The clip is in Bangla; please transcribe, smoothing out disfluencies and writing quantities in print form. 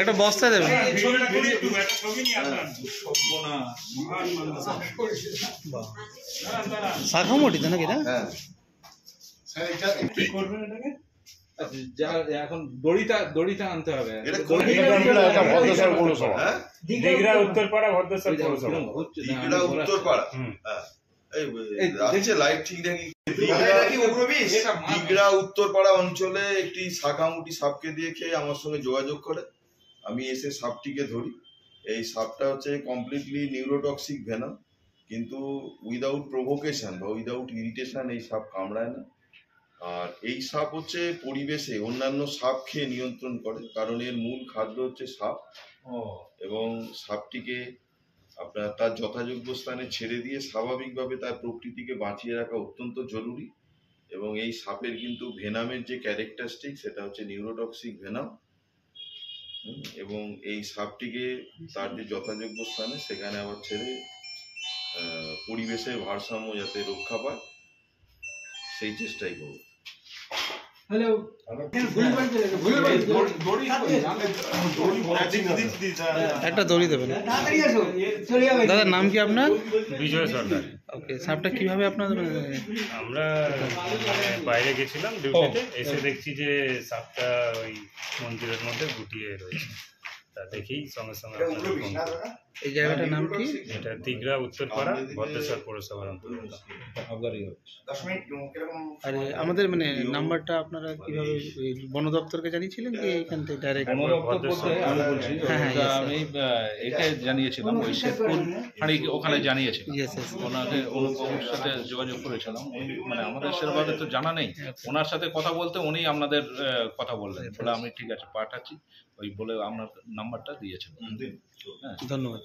একটা বস্তা দেবেন। শাখা মোটিতে নাকি না? এখন দড়িটা আনতে হবে। উত্তরপাড়া ভদ্রেশ্বর পৌরসভা। উত্তরপাড়া লাইভ ঠিক দেখি। উত্তরপাড়া অঞ্চলে একটি শাখামুটি সাপকে দিয়ে খেয়ে আমার সঙ্গে যোগাযোগ করে আমি এসে সাপটিকে ধরি। এই সাপটা হচ্ছে কমপ্লিটলি নিউরোটক্সিক ভেনাম, কিন্তু উইদাউট প্রভোকেশন বা উইদাউট ইরিটেশন এই সাপ কামড়ায় না। আর এই সাপ হচ্ছে পরিবেশে অন্যান্য সাপ খেয়ে নিয়ন্ত্রণ করে, কারণ এর মূল খাদ্য হচ্ছে সাপ। এবং সাপটিকে আপনার তার যথাযোগ্য স্থানে ছেড়ে দিয়ে স্বাভাবিকভাবে তার প্রকৃতিকে বাঁচিয়ে রাখা অত্যন্ত জরুরি। এবং এই সাপের কিন্তু ভেনামের যে ক্যারেক্টারিস্টিক সেটা হচ্ছে নিউরোটক্সিক ভেনাম। এবং এই সাপটিকে তার যে যথাযোগ্য স্থানে সেখানে আবার ছেড়ে পরিবেশের ভারসাম্য যাতে রক্ষা পায় সেই চেষ্টাই করব। একটা দড়ি দেবেন। দাদার নাম কি আপনার? বিজয় সরকার। ওকে, সাপটা কিভাবে আপনার? আমরা বাইরে গেছিলাম ডিউটিতে, এসে দেখছি যে সাপটা ওই মন্দিরের মধ্যে গুটিয়ে রয়েছে। তা দেখেই সঙ্গে সঙ্গে এই জায়গাটার নাম কি? এটা তিগড়া উত্তরপাড়া ভদ্রেশ্বর পৌরসভার অন্তর্গত। আর আমাদের মানে নাম্বারটা আপনারা কিভাবে বন দপ্তরকে জানিয়েছিলেন কি এইখান থেকে ডাইরেক্ট? আমি বলছি, আমি এটা জানিয়েছিলাম, ওই শেরপুর ফাঁড়ি ওখানে জানিয়েছিলাম। ওনাকে অনুপবাবুর সাথে যোগাযোগ করেছিলাম। মানে আমাদের সেভাবে তো জানা নেই, ওনার সাথে কথা বলতে উনি আপনাদের কথা বললেন, বলে আমি ঠিক আছে পাঠাচ্ছি, ওই বলে আপনার নাম্বারটা দিয়েছেন। ধন্যবাদ।